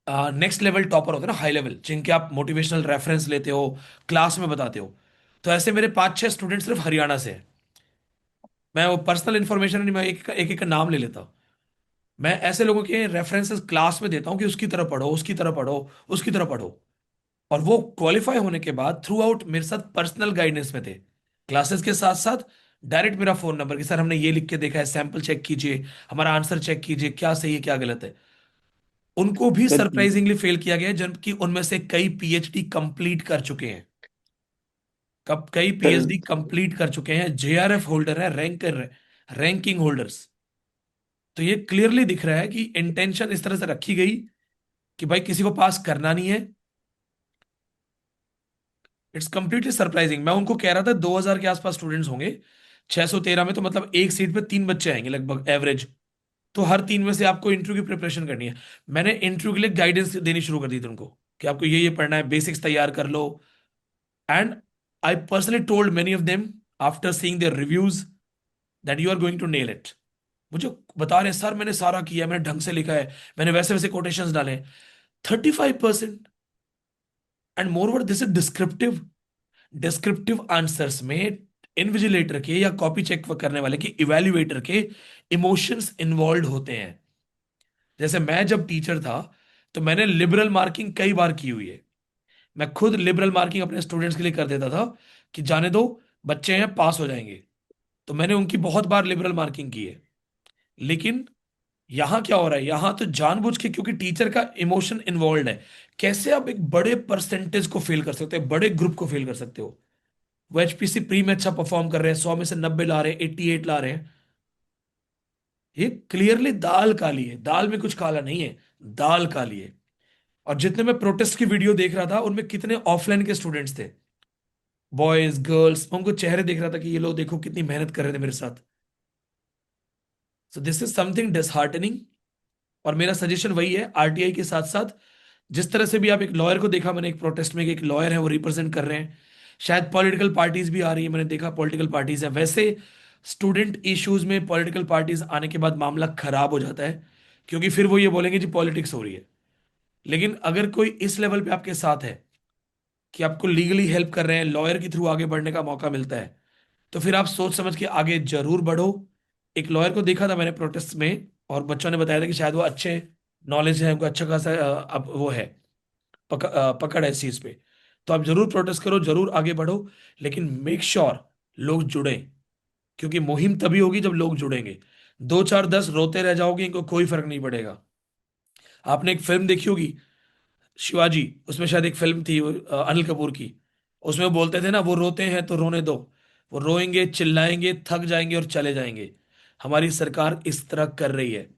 नेक्स्ट लेवल टॉपर होते हैं ना, हाई लेवल, जिनके आप मोटिवेशनल रेफरेंस लेते हो, क्लास में बताते हो। तो ऐसे मेरे 5-6 स्टूडेंट सिर्फ हरियाणा से हैं। मैं वो पर्सनल इन्फॉर्मेशन नहीं, मैं एक एक का नाम ले लेता हूँ। मैं ऐसे लोगों के रेफरेंसेस क्लास में देता हूँ कि उसकी तरह पढ़ो, उसकी तरह पढ़ो, उसकी तरह पढ़ो। और वो क्वालिफाई होने के बाद थ्रू आउट मेरे साथ पर्सनल गाइडेंस में थे, क्लासेस के साथ साथ डायरेक्ट मेरा फोन नंबर कि सर हमने ये लिख के देखा है, सैंपल चेक कीजिए, हमारा आंसर चेक कीजिए, क्या सही है क्या गलत है। उनको भी सर सरप्राइजिंगली फेल किया गया है, जबकि उनमें से कई पीएचडी कंप्लीट कर चुके हैं। कब कई सर पीएचडी कंप्लीट कर चुके हैं, जेआरएफ होल्डर है, रैंकिंग होल्डर्स। तो ये क्लियरली दिख रहा है कि इंटेंशन इस तरह से रखी गई कि भाई किसी को पास करना नहीं है। It's completely surprising. मैं उनको कह रहा था 2000 के आसपास स्टूडेंट्स होंगे, 613 में, तो मतलब एक सीट पे 3 बच्चे आएंगे लगभग एवरेज। तो हर 3 में से आपको इंटरव्यू की प्रिपरेशन करनी है। मैंने इंटरव्यू के लिए गाइडेंस देनी शुरू कर दी थी उनको कि आपको ये पढ़ना है, बेसिक्स तैयार कर लो। And I personally told many of them after seeing their reviews that you are going to nail it. मुझे बता रहे हैं सर मैंने सारा किया, मैंने ढंग से लिखा है, मैंने वैसे वैसे कोटेशंस डाले। 35%। And more over this is descriptive. Descriptive answers में इन्विजिलेटर के या कॉपी चेक करने वाले के, इवेल्युएटर के इमोशंस इन्वॉल्व होते हैं। जैसे मैं जब टीचर था तो मैंने लिबरल मार्किंग कई बार की हुई है। मैं खुद लिबरल मार्किंग अपने स्टूडेंट्स के लिए कर देता था कि जाने दो, बच्चे हैं, पास हो जाएंगे। तो मैंने उनकी बहुत बार लिबरल मार्किंग की है। लेकिन यहां क्या हो रहा है, यहां तो जानबूझ के, क्योंकि टीचर का इमोशन इन्वॉल्व है। कैसे आप एक बड़े परसेंटेज को फेल कर सकते हो, बड़े ग्रुप को फेल कर सकते हो? वो एचपीसी प्री में अच्छा परफॉर्म कर रहे हैं, 100 में से 90 ला रहे हैं, 88 ला रहे हैं। ये क्लियरली दाल काली है, दाल में कुछ काला नहीं है, दाल काली है। और जितने मैं प्रोटेस्ट की वीडियो देख रहा था उनमें कितने ऑफलाइन के स्टूडेंट्स थे, बॉयज गर्ल्स, उनको चेहरे देख रहा था कि ये लोग देखो कितनी मेहनत कर रहे थे मेरे साथ। So this is something disheartening. और मेरा सजेशन वही है, आरटीआई के साथ साथ जिस तरह से भी आप एक लॉयर को देखा मैंने एक प्रोटेस्ट में कि एक लॉयर है वो रिप्रेजेंट कर रहे हैं, शायद पॉलिटिकल पार्टीज भी आ रही है, मैंने देखा पॉलिटिकल पार्टीज है, वैसे स्टूडेंट इश्यूज में पॉलिटिकल पार्टीज आने के बाद मामला खराब हो जाता है, क्योंकि फिर वो ये बोलेंगे जी पॉलिटिक्स हो रही है। लेकिन अगर कोई इस लेवल पे आपके साथ है कि आपको लीगली हेल्प कर रहे हैं, लॉयर के थ्रू आगे बढ़ने का मौका मिलता है, तो फिर आप सोच समझ के आगे जरूर बढ़ो। एक लॉयर को देखा था मैंने प्रोटेस्ट में, और बच्चों ने बताया था कि शायद वो अच्छे नॉलेज है, उनको अच्छा खासा अब वो है, पकड़ है इस चीज पे। तो आप जरूर प्रोटेस्ट करो, जरूर आगे बढ़ो, लेकिन मेक श्योर लोग जुड़े, क्योंकि मुहिम तभी होगी जब लोग जुड़ेंगे। 2 4 10 रोते रह जाओगे, इनको कोई फर्क नहीं पड़ेगा। आपने एक फिल्म देखी होगी शिवाजी, उसमें शायद एक फिल्म थी अनिल कपूर की। उसमें वो बोलते थे ना, वो रोते हैं तो रोने दो, वो रोएंगे, चिल्लाएंगे, थक जाएंगे और चले जाएंगे। हमारी सरकार इस तरह कर रही है।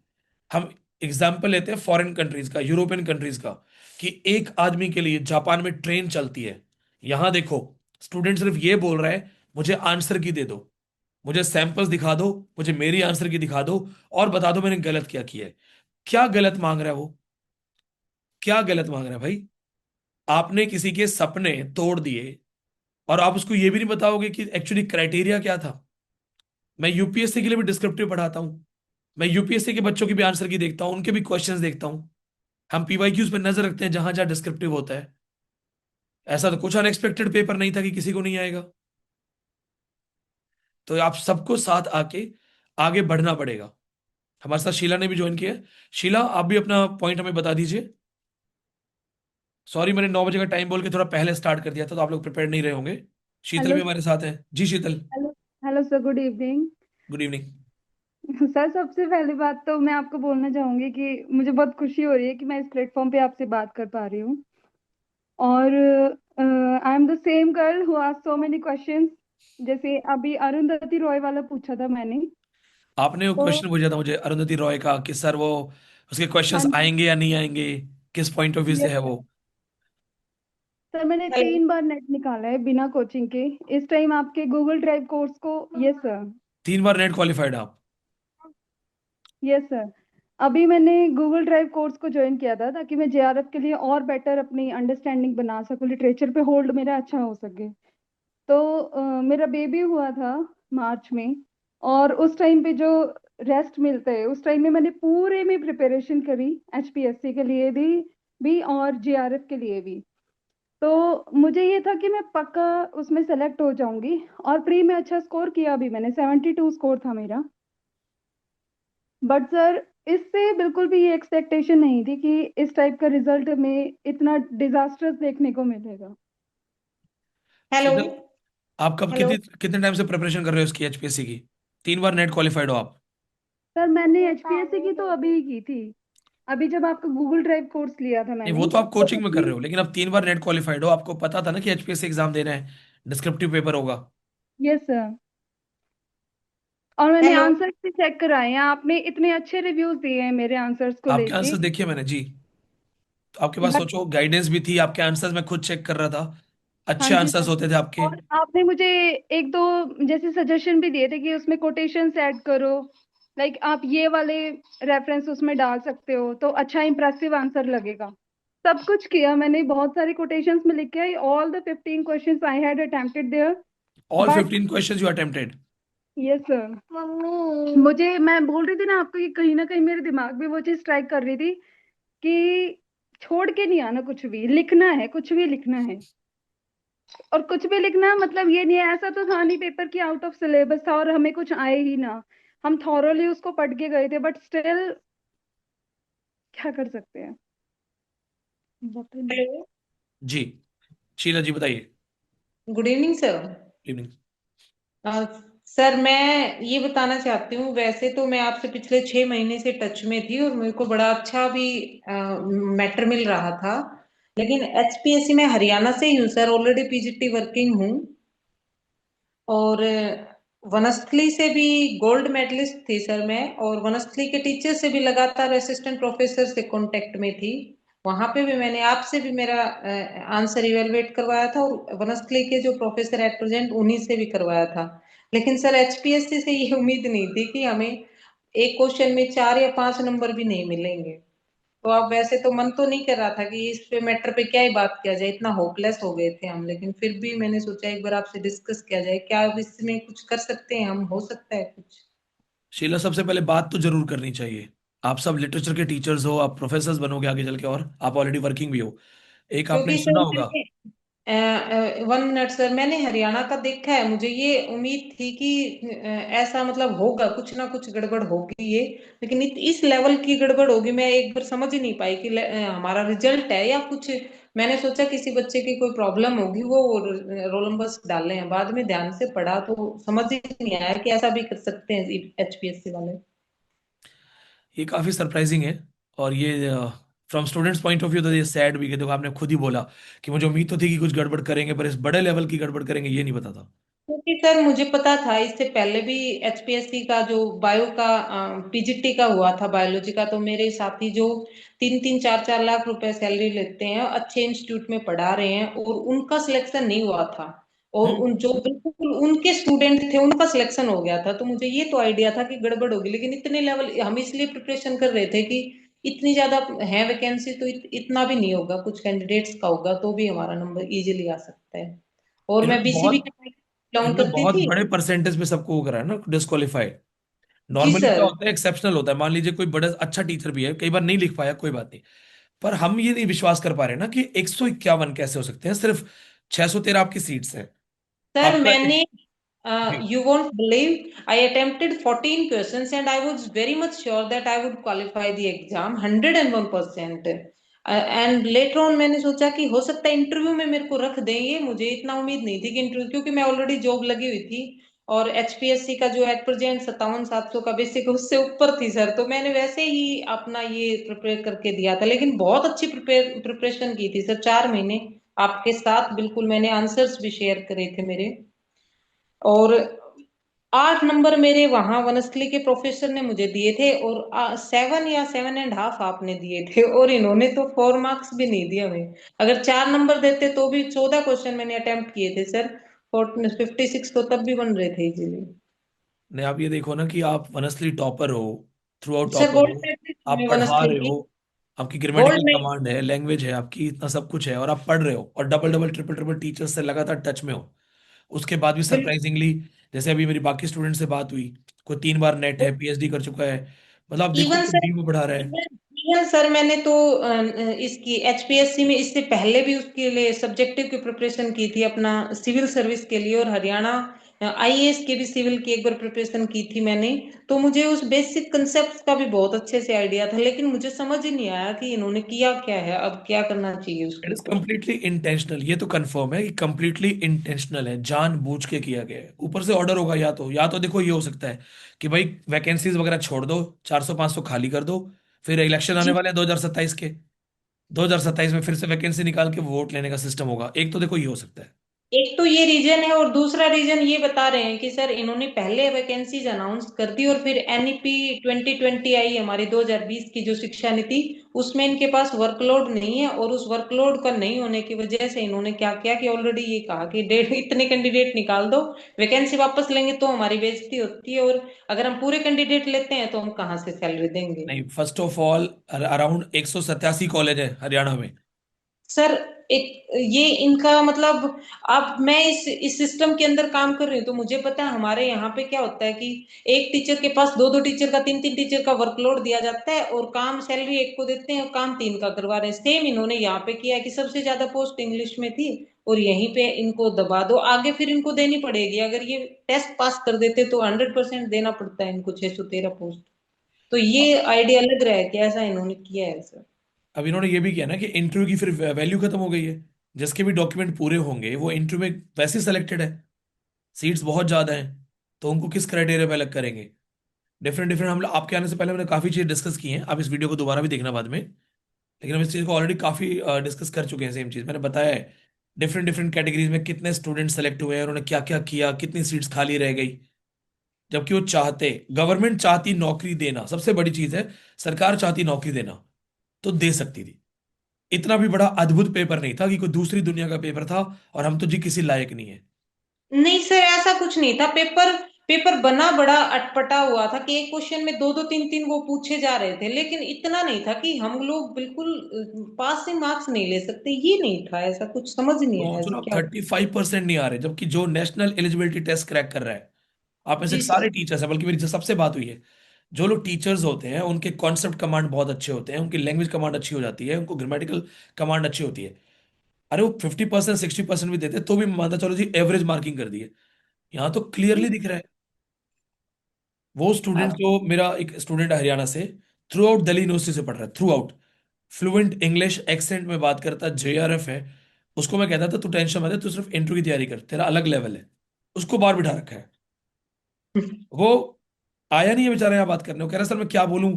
हम एग्जाम्पल लेते हैं फॉरेन कंट्रीज का, यूरोपियन कंट्रीज का, कि एक आदमी के लिए जापान में ट्रेन चलती है। यहां देखो, स्टूडेंट सिर्फ ये बोल रहा है मुझे आंसर की दे दो, मुझे सैंपल्स दिखा दो, मुझे मेरी आंसर की दिखा दो, और बता दो मैंने गलत क्या किया है। क्या गलत मांग रहा है वो? क्या गलत मांग रहा है भाई? आपने किसी के सपने तोड़ दिए और आप उसको ये भी नहीं बताओगे कि एक्चुअली क्राइटेरिया क्या था। मैं यूपीएससी के लिए भी डिस्क्रिप्टिव पढ़ाता हूँ, मैं यूपीएससी के बच्चों की भी आंसर की देखता हूँ, उनके भी क्वेश्चंस देखता हूँ। हम पीवाईक्यूज पे नजर रखते हैं जहां जहां डिस्क्रिप्टिव होता है। ऐसा तो कुछ अनएक्सपेक्टेड पेपर नहीं था कि किसी को नहीं आएगा। तो आप सबको साथ आके आगे बढ़ना पड़ेगा। हमारे साथ शीला ने भी ज्वाइन किया है। शीला, आप भी अपना पॉइंट हमें बता दीजिए। सॉरी, मैंने 9 बजे का टाइम बोल के थोड़ा पहले स्टार्ट कर दिया था, तो आप लोग प्रिपेयर नहीं रहे होंगे। शीतल हेलो। भी हमारे साथ है। जी Sheetal, hello. Hello sir, good evening. Good evening. Sir, सबसे पहली बात तो मैं आपको बोलना चाहूंगी कि मुझे बहुत खुशी हो रही है कि मैं इस प्लेटफॉर्म पे आपसे बात कर पा रही हूँ। और I am the same girl who asked so many questions. जैसे अभी अरुंधति रॉय वाला पूछा था मैंने। आपने वो तो क्वेश्चन पूछा था मुझे अरुंधति रॉय का कि सर वो उसके हाँ क्वेश्चंस जी। आएंगे या नहीं आएंगे, किस पॉइंट ऑफ व्यू से यस है सर। वो। सर, मैंने हेलो 3 बार नेट निकाला है बिना कोचिंग के इस टाइम आपके गूगल ड्राइव कोर्स को। Yes sir. 3 बार नेट क्वालिफाइड आप। Yes sir. अभी मैंने गूगल ड्राइव कोर्स को ज्वाइन किया था ताकि मैं जेआरएफ के लिए और बेटर अपनी अंडरस्टैंडिंग बना सकूं, लिटरेचर पे होल्ड मेरा अच्छा हो सके। तो मेरा बेबी हुआ था मार्च में। और उस टाइम पे जो रेस्ट मिलता है उस टाइम में मैंने पूरे में प्रिपरेशन करी, एचपीएससी के लिए भी और जेआरएफ के लिए भी। तो मुझे ये था कि मैं पक्का उसमें सेलेक्ट हो जाऊंगी। और प्री में अच्छा स्कोर किया भी मैंने, 72 स्कोर था मेरा। बट सर, इससे बिल्कुल भी ये एक्सपेक्टेशन नहीं थी कि इस टाइप का रिजल्ट में इतना डिजास्टर्स देखने को मिलेगा। हेलो शीतल, आप कब हेलो कितने कितने टाइम से प्रिपरेशन कर रहे हो इसकी, एचपीएससी की? 3 बार नेट क्वालिफाइड हो आप। सर, मैंने एचपीएससी की तो अभी ही की थी। अभी जब आपका गूगल ड्राइव कोर्स लिया था नहीं, वो मैंने तो आप तो कोचिंग में कर उसमें। रहे हो, लेकिन अब 3 बार नेट क्वालिफाइड हो, आपको पता था ना कि एचपीएससी एग्जाम देना है, डिस्क्रिप्टिव पेपर होगा। Yes sir. और मैंने हेलो आंसर्स भी चेक कराए हैं, आपने इतने अच्छे रिव्यूज दिए हैं मेरे आंसर्स को आपके लेके। आंसर्स देखिए मैंने जी। तो आपके पास बट सोचो गाइडेंस भी थी, आपके आंसर्स मैं खुद चेक कर रहा था, हाँ अच्छे जी आंसर्स सर। होते थे आपके। और आपने मुझे एक दो जैसे सजेशन भी दिए थे कि उसमें कोटेशंस ऐड करो। लाइक आप ये वाले रेफरेंस उसमें डाल सकते हो तो अच्छा इंप्रेसिव आंसर लगेगा। सब कुछ किया मैंने, बहुत सारी कोटेशंस में लिख के I, all the 15 questions I had attempted there. All but 15 questions you attempted. Yes sir. मम्मी, मुझे, मैं बोल रही थी ना आपको कि कहीं ना कहीं मेरे दिमाग में वो चीज स्ट्राइक कर रही थी कि छोड़ के नहीं आना, कुछ भी लिखना है, कुछ भी लिखना है। और कुछ भी लिखना मतलब ये नहीं है, ऐसा तो था नहीं पेपर की आउट ऑफ सिलेबस था और हमें कुछ आए ही ना। हम थॉरोली उसको पढ़ के गए थे बट स्टिल क्या कर सकते हैं। हेलो जी शीला जी बताइए। Good evening sir. इवनिंग। अ, सर, मैं ये बताना चाहती हूँ, वैसे तो मैं आपसे पिछले 6 महीने से टच में थी और मेरे को बड़ा अच्छा भी मैटर मिल रहा था। लेकिन एचपीएससी में हरियाणा से ही हूँ सर, ऑलरेडी पीजीटी वर्किंग हूँ। और वनस्थली से भी गोल्ड मेडलिस्ट थी सर मैं, और वनस्थली के टीचर से भी लगातार असिस्टेंट प्रोफेसर से कांटेक्ट में थी। वहां पे भी मैंने आपसे भी मेरा आंसर इवेलुएट करवाया था, और वनस्थली के जो प्रोफेसर एट प्रेजेंट उन्हीं से भी करवाया था। लेकिन सर, एचपीएससी से ये उम्मीद नहीं थी कि हमें एक क्वेश्चन में 4 या 5 नंबर भी नहीं मिलेंगे। तो अब वैसे तो मन तो नहीं कर रहा था कि इस पे मैटर पे क्या ही बात किया जाए, इतना होपलेस हो गए थे हम, लेकिन फिर भी मैंने सोचा एक बार आपसे डिस्कस किया जाए, क्या अब इसमें कुछ कर सकते हैं हम, हो सकता है कुछ। शीला, सबसे पहले बात तो जरूर करनी चाहिए। आप सब लिटरेचर के टीचर्स हो, आप प्रोफेसर्स बनोगे आगे चल के, और आप ऑलरेडी वर्किंग भी हो। एक आपने क्योंकि सुना सर होगा। मैंने 1 मिनट सर, मैंने हरियाणा का देखा है, मुझे ये उम्मीद थी कि ऐसा मतलब होगा, कुछ ना कुछ गड़बड़ होगी ये। लेकिन इस लेवल की गड़बड़ होगी मैं एक बार समझ ही नहीं पाई कि हमारा रिजल्ट है या कुछ। मैंने सोचा किसी बच्चे की कोई प्रॉब्लम होगी, वो रोल नंबर डाले हैं, बाद में ध्यान से पढ़ा तो समझ ही नहीं आया कि ऐसा भी कर सकते हैं एचपीएससी वाले। ये काफी सरप्राइजिंग है। और ये from students point of view तो ये सैड भी है। देखो, आपने खुद ही बोला कि मुझे उम्मीद तो थी कि कुछ गड़बड़ करेंगे, पर इस बड़े लेवल की गड़बड़ करेंगे ये नहीं पता था। क्योंकि सर मुझे पता था, इससे पहले भी एचपीएससी का जो बायो का पीजीटी का हुआ था, बायोलॉजी का, तो मेरे साथी जो 3-3 4-4 लाख रुपए सैलरी लेते हैं, अच्छे इंस्टीट्यूट में पढ़ा रहे हैं, और उनका सिलेक्शन नहीं हुआ था। और हम्म। उन जो बिल्कुल उनके स्टूडेंट थे उनका सिलेक्शन हो गया था। तो मुझे ये तो आइडिया था कि गड़बड़ होगी, लेकिन इतने लेवल हम इसलिए प्रिपरेशन कर रहे थे कि इतनी ज्यादा है वैकेंसी तो इतना भी नहीं होगा, कुछ कैंडिडेट्स का होगा तो भी हमारा नंबर इजीली आ सकता है। और मैं इन्होंने बीसीबी बहुत का बिलोंग इन्होंने करती बहुत थी। बड़े परसेंटेज पे सबको वो करा है ना डिस्qualified। जी नॉर्मली क्या सर। होता है, एक्सेप्शनल होता है, मान लीजिए कोई बड़ा अच्छा टीचर भी है, कई बार नहीं लिख पाया, कोई बात नहीं। पर हम ये नहीं विश्वास कर पा रहे ना कि 151 कैसे हो सकते हैं, सिर्फ 613 आपकी सीट्स हैं। सर आपका मैंने जी, you won't believe I attempted 14 questions and I was very much sure that I would qualify the exam 101%। And later on मैंने सोचा कि हो सकता है इंटरव्यू में मेरे को रख देंगे, मुझे इतना उम्मीद नहीं थी कि इंटरव्यू, क्योंकि मैं ऑलरेडी जॉब लगी हुई थी और एचपीएससी का जो एट प्रेजेंट 57,700 का बेसिक उससे ऊपर थी सर, तो मैंने वैसे ही अपना ये प्रिपेयर करके दिया था, लेकिन बहुत अच्छी प्रिपरेशन की थी सर, 4 महीने आपके साथ बिल्कुल मैंने आंसर्स भी शेयर करे थे मेरे। और 8 नंबर मेरे वहां वनस्थली के प्रोफेसर ने मुझे दिए थे और 7 या 7.5 आपने दिए थे, और इन्होंने तो 4 मार्क्स भी नहीं दिए हमें। अगर 4 नंबर देते तो भी 14 क्वेश्चन मैंने अटेम्प्ट किए थे सर, 56 तो तब भी बन रहे थे इजीली। नहीं, आप ये देखो ना कि आप ऑनेस्टली टॉपर हो, through out sir topper gold हो। मेडलिस्ट आप में पढ़ा वनस्थली रहे की। हो, आपकी गोल्ड ग्रामेटिकल में। कमांड है, लैंग्वेज है आपकी, इतना सब कुछ है, और आप पढ़ रहे हो और double double triple triple teachers से लगातार टच में हो। उसके बाद भी सरप्राइजिंगली, जैसे अभी मेरी बाकी स्टूडेंट से बात हुई, कोई 3 बार नेट है, पीएचडी कर चुका है, मतलब आप देखो इवन कि सर, डी में पढ़ा रहा है। इवन सर मैंने तो इसकी एचपीएससी में इससे पहले भी उसके लिए सब्जेक्टिव की प्रिपरेशन की थी अपना सिविल सर्विस के लिए, और हरियाणा आईएएस के भी सिविल की एक बार प्रिपरेशन की थी मैंने। तो मुझे उस बेसिक कंसेप्ट का भी बहुत अच्छे से आइडिया था, लेकिन मुझे समझ ही नहीं आया कि इन्होंने किया क्या है, अब क्या करना चाहिए उसके इट इज ऊपर। कम्प्लीटली इंटेंशनल, ये तो कंफर्म है कि कम्प्लीटली इंटेंशनल है, जानबूझ के किया गया है। ऊपर से ऑर्डर होगा, या तो देखो ये हो सकता है कि भाई वैकेंसीज वगैरह छोड़ दो, 400 500 खाली कर दो, फिर इलेक्शन आने जी। वाले हैं 2027 के, 2027 में फिर से वैकेंसी निकाल के वोट लेने का सिस्टम होगा, एक तो देखो ये हो सकता है। एक तो ये रीजन है, और दूसरा रीजन ये बता रहे हैं कि सर इन्होंने पहले वैकेंसीज अनाउंस कर दी और फिर एनईपी 2020 आई हमारी 2020 की जो शिक्षा नीति, उसमें इनके पास वर्कलोड नहीं है, और उस वर्कलोड का नहीं होने की वजह से इन्होंने क्या किया कि ऑलरेडी ये कहा कि डेढ़ इतने कैंडिडेट निकाल दो, वैकेंसी वापस लेंगे तो हमारी बेइज्जती होती है, और अगर हम पूरे कैंडिडेट लेते हैं तो हम कहाँ से सैलरी देंगे। नहीं, first of all around 187 college है हरियाणा में। सर एक ये इनका मतलब, अब मैं इस सिस्टम के अंदर काम कर रही हूँ तो मुझे पता है हमारे यहाँ पे क्या होता है कि एक टीचर के पास दो दो टीचर का, तीन तीन टीचर का वर्कलोड दिया जाता है, और काम सैलरी एक को देते हैं और काम तीन का करवा रहे हैं। सेम इन्होंने यहाँ पे किया है कि सबसे ज्यादा पोस्ट इंग्लिश में थी और यहीं पे इनको दबा दो, आगे फिर इनको देनी पड़ेगी, अगर ये टेस्ट पास कर देते तो 100% देना पड़ता है इनको 613 पोस्ट। तो ये आइडिया लग रहा है कि ऐसा इन्होंने किया है सर। अब इन्होंने ये भी किया ना कि इंटरव्यू की फिर वैल्यू खत्म हो गई है। जिसके भी डॉक्यूमेंट पूरे होंगे वो इंटरव्यू में वैसे सिलेक्टेड है, सीट्स बहुत ज्यादा हैं, तो उनको किस क्राइटेरिया पे अलग करेंगे। डिफरेंट डिफरेंट, हम लोग आपके आने से पहले हमने काफी चीज डिस्कस की हैं, आप इस वीडियो को दोबारा भी देखना बाद में। लेकिन हम इस चीज को ऑलरेडी काफी डिस्कस कर चुके हैं, सेम चीज मैंने बताया है। डिफरेंट डिफरेंट कैटेगरीज में कितने स्टूडेंट सेलेक्ट हुए हैं, उन्होंने क्या क्या किया, कितनी सीट्स खाली रह गई। जबकि वो चाहते, गवर्नमेंट चाहती नौकरी देना, सबसे बड़ी चीज है, सरकार चाहती नौकरी देना तो दे सकती थी। इतना भी बड़ा अद्भुत पेपर नहीं था कि कोई दूसरी दुनिया का पेपर था और हम तो जी किसी लायक नहीं है। नहीं सर ऐसा कुछ नहीं था, पेपर पेपर बना बड़ा अटपटा हुआ था कि एक क्वेश्चन में दो दो तीन तीन वो पूछे जा रहे थे, लेकिन इतना नहीं था कि हम लोग बिल्कुल पासिंग मार्क्स नहीं ले सकते, ये नहीं था, ऐसा कुछ समझ नहीं तो आया सोचो ऐसे ना, क्या। 35% नहीं आ रहे, जबकि जो नेशनल एलिजिबिलिटी टेस्ट क्रैक कर रहा है, आप में से जी सारे सर। टीचर्स हैं, बल्कि मेरी जो सबसे बात हुई है, जो लोग टीचर्स होते हैं उनके कॉन्सेप्ट कमांड बहुत अच्छे होते हैं, उनकी लैंग्वेज कमांड अच्छी हो जाती है, उनको ग्रामेटिकल कमांड अच्छी होती है। अरे वो 50% 60% भी देते तो भी मैं मानता, चलो जी एवरेज मार्किंग कर दी है। यहाँ तो क्लियरली दिख रहा है। वो स्टूडेंट, अब जो मेरा एक स्टूडेंट है हरियाणा से, थ्रू आउट दिल्ली यूनिवर्सिटी से पढ़ रहा है, through out fluent English accent में बात करता, जेआरएफ है। उसको मैं कहता था तू टेंशन मत ले, तू सिर्फ इंटरव्यू की तैयारी कर, तेरा अलग लेवल है। उसको बाहर बिठा रखा है। वो आया नहीं है बेचारा यहाँ बात करने, वो कह रहा है, सर मैं क्या बोलूं।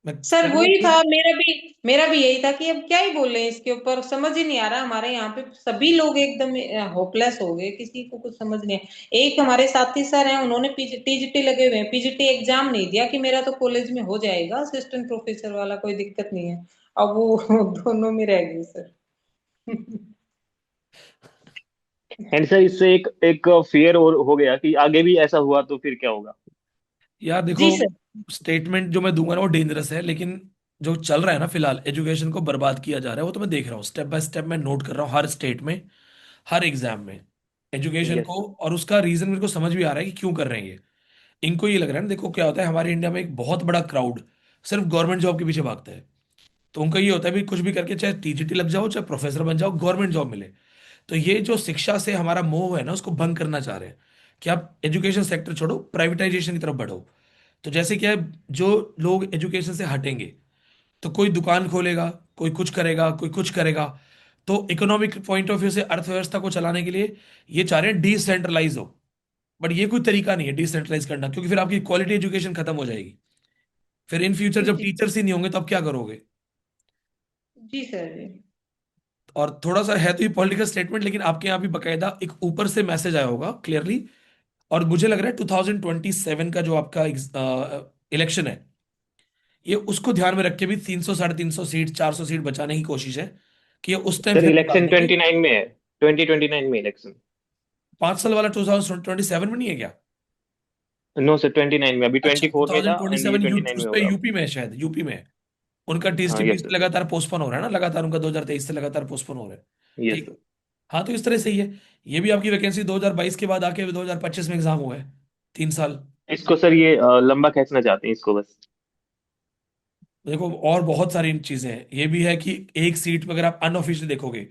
मैं सर कहने लगा वही था, कि मेरा भी यही था कि अब क्या ही बोले इसके ऊपर, समझ ही नहीं आ रहा, हमारे यहाँ पे सभी लोग एकदम होपलेस हो गए, किसी को कुछ समझ नहीं आया। एक हमारे साथी सर हैं, उन्होंने टीजीटी लगे हुए हैं, पीजीटी एग्जाम नहीं दिया कि मेरा तो कॉलेज में हो जाएगा असिस्टेंट प्रोफेसर वाला, कोई दिक्कत नहीं है। अब वो दोनों में रह गए सर। एंड सर इससे एक एक फियर और हो गया कि आगे भी ऐसा हुआ तो फिर क्या होगा। यार देखो, जी सर। स्टेटमेंट जो मैं दूंगा ना वो डेंजरस है, लेकिन जो चल रहा है ना फिलहाल, एजुकेशन को बर्बाद किया जा रहा है, वो तो मैं देख रहा हूँ, स्टेप बाय स्टेप मैं नोट कर रहा हूँ, हर स्टेट में, हर एग्जाम में एजुकेशन यस को। और उसका रीजन मेरे को समझ भी आ रहा है कि क्यों कर रहे हैं ये। इनको ये लग रहा है ना, देखो क्या होता है, हमारे इंडिया में एक बहुत बड़ा क्राउड सिर्फ गवर्नमेंट जॉब के पीछे भागता है। तो उनका ये होता है भी कुछ भी करके चाहे टीजीटी लग जाओ, चाहे प्रोफेसर बन जाओ, गवर्नमेंट जॉब मिले। तो ये जो शिक्षा से हमारा मोह है ना, उसको भंग करना चाह रहे हैं कि आप एजुकेशन सेक्टर छोड़ो, प्राइवेटाइजेशन की तरफ बढ़ो। तो जैसे क्या है, जो लोग एजुकेशन से हटेंगे तो कोई दुकान खोलेगा, कोई कुछ करेगा, कोई कुछ करेगा। तो इकोनॉमिक पॉइंट ऑफ व्यू से अर्थव्यवस्था को चलाने के लिए ये चाह रहे हैं डिसेंट्रलाइज हो। बट ये कोई तरीका नहीं है डिसेंट्रलाइज करना, क्योंकि फिर आपकी क्वालिटी एजुकेशन खत्म हो जाएगी। फिर इन फ्यूचर जी जब जी टीचर्स ही नहीं होंगे तो आप क्या करोगे। जी सर जी। और थोड़ा सा है तो ये पॉलिटिकल स्टेटमेंट, लेकिन आपके यहाँ भी बकायदा एक ऊपर से मैसेज आया होगा क्लियरली। और मुझे लग रहा है 2027 का जो आपका इलेक्शन है, ये उसको ध्यान में रख के भी 300 350 सीट, 400 सीट बचाने की कोशिश है कि ये उस टाइम सर, फिर निकाल इलेक्शन देंगे। 29 में है, 2029 में इलेक्शन। 5 साल वाला 2027 में नहीं है क्या? नो सर, 29 में, अभी अच्छा, 24 में था एंड ये 2027 29 में उस पे होगा। यूपी में है, शायद यूपी में है। उनका हाँ, टीएसटीपी यस सर। लगातार पोस्टपोन हो रहा है ना, लगातार उनका 2023 से लगातार पोस्टपोन हो रहा है। यस ठीक है। सर। हाँ, तो इस तरह से ही है। ये भी आपकी वैकेंसी 2022 के बाद आके 2025 में एग्जाम हुआ है, 3 साल। इसको सर ये लंबा खींचना चाहते हैं इसको बस। देखो और बहुत सारी चीजें हैं, ये भी है कि एक सीट पे अगर आप अनऑफिशियली देखोगे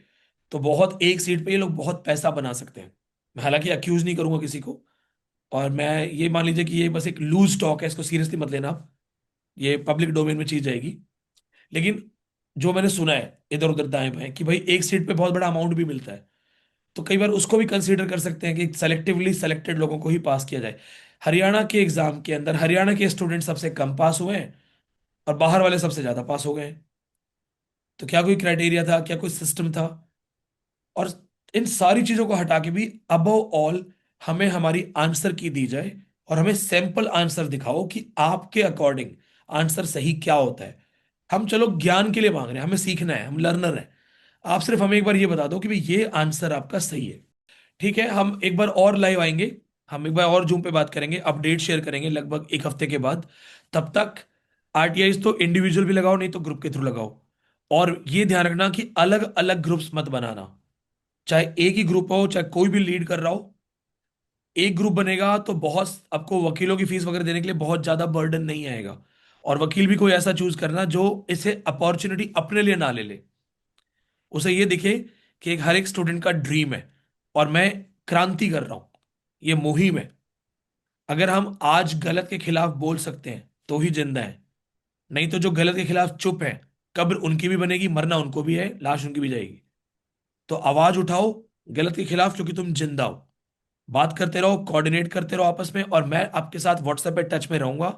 तो बहुत, एक सीट पे ये लोग बहुत पैसा बना सकते हैं। मैं हालांकि अक्यूज नहीं करूंगा किसी को, और मैं ये मान लीजिए कि ये बस एक लूज टॉक है, इसको सीरियसली मत लेना आप, ये पब्लिक डोमेन में चीज जाएगी। लेकिन जो मैंने सुना है इधर उधर दाएं बाएं कि भाई एक सीट पे बहुत बड़ा अमाउंट भी मिलता है, तो कई बार उसको भी कंसीडर कर सकते हैं कि सेलेक्टिवली सेलेक्टेड लोगों को ही पास किया जाए। हरियाणा के एग्जाम के अंदर हरियाणा के स्टूडेंट सबसे कम पास हुए हैं और बाहर वाले सबसे ज्यादा पास हो गए हैं। तो क्या कोई क्राइटेरिया था, क्या कोई सिस्टम था? और इन सारी चीजों को हटा के भी अबव ऑल हमें हमारी आंसर की दी जाए, और हमें सैंपल आंसर दिखाओ कि आपके अकॉर्डिंग आंसर सही क्या होता है। हम चलो ज्ञान के लिए मांग रहे हैं, हमें सीखना है, हम लर्नर हैं। आप सिर्फ हमें एक बार ये बता दो कि भाई ये आंसर आपका सही है। ठीक है, हम एक बार और लाइव आएंगे, हम एक बार और जूम पे बात करेंगे, अपडेट शेयर करेंगे लगभग एक हफ्ते के बाद। तब तक आरटीआई तो इंडिविजुअल भी लगाओ, नहीं तो ग्रुप के थ्रू लगाओ। और ये ध्यान रखना कि अलग अलग ग्रुप्स मत बनाना, चाहे एक ही ग्रुप हो, चाहे कोई भी लीड कर रहा हो। एक ग्रुप बनेगा तो बहुत आपको वकीलों की फीस वगैरह देने के लिए बहुत ज्यादा बर्डन नहीं आएगा। और वकील भी कोई ऐसा चूज करना जो इसे अपॉर्चुनिटी अपने लिए ना ले ले, उसे ये दिखे कि एक हर एक स्टूडेंट का ड्रीम है और मैं क्रांति कर रहा हूं, ये मुहिम है। अगर हम आज गलत के खिलाफ बोल सकते हैं तो ही जिंदा है, नहीं तो जो गलत के खिलाफ चुप है, कब्र उनकी भी बनेगी, मरना उनको भी है, लाश उनकी भी जाएगी। तो आवाज उठाओ गलत के खिलाफ, क्योंकि तुम जिंदा हो। बात करते रहो, कोऑर्डिनेट करते रहो आपस में, और मैं आपके साथ व्हाट्सएप पे टच में रहूंगा।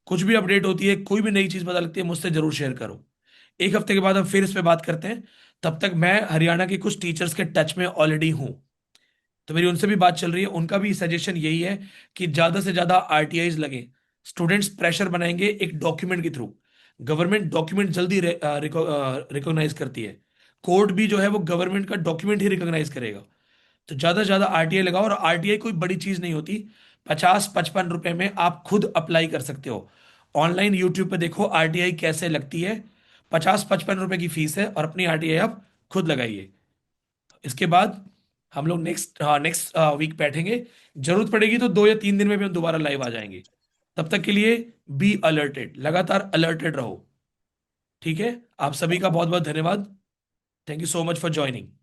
कुछ भी अपडेट होती है, कोई भी नई चीज पता लगती है, मुझसे जरूर शेयर करो। एक हफ्ते के बाद हम फिर इस पे बात करते हैं। तब तक मैं हरियाणा के कुछ टीचर्स के टच में ऑलरेडी हूं, तो मेरी उनसे भी बात चल रही है। उनका भी सजेशन यही है कि ज्यादा से ज्यादा आरटीआईज लगे। स्टूडेंट्स प्रेशर बनाएंगे एक डॉक्यूमेंट के थ्रू, गवर्नमेंट डॉक्यूमेंट जल्दी रिकॉग्नाइज करती है। कोर्ट भी जो है वो गवर्नमेंट का डॉक्यूमेंट ही रिकॉग्नाइज करेगा। तो ज्यादा से ज्यादा आरटीआई लगाओ, और आरटीआई कोई बड़ी चीज नहीं होती। 50-55 रुपए में आप खुद अप्लाई कर सकते हो। ऑनलाइन यूट्यूब पे देखो आरटीआई कैसे लगती है। 50-55 रुपए की फीस है, और अपनी आरटीआई आप खुद लगाइए। इसके बाद हम लोग नेक्स्ट वीक बैठेंगे। जरूरत पड़ेगी तो 2 या 3 दिन में भी हम दोबारा लाइव आ जाएंगे। तब तक के लिए बी अलर्टेड, लगातार अलर्टेड रहो। ठीक है, आप सभी का बहुत बहुत धन्यवाद। Thank you so much for joining.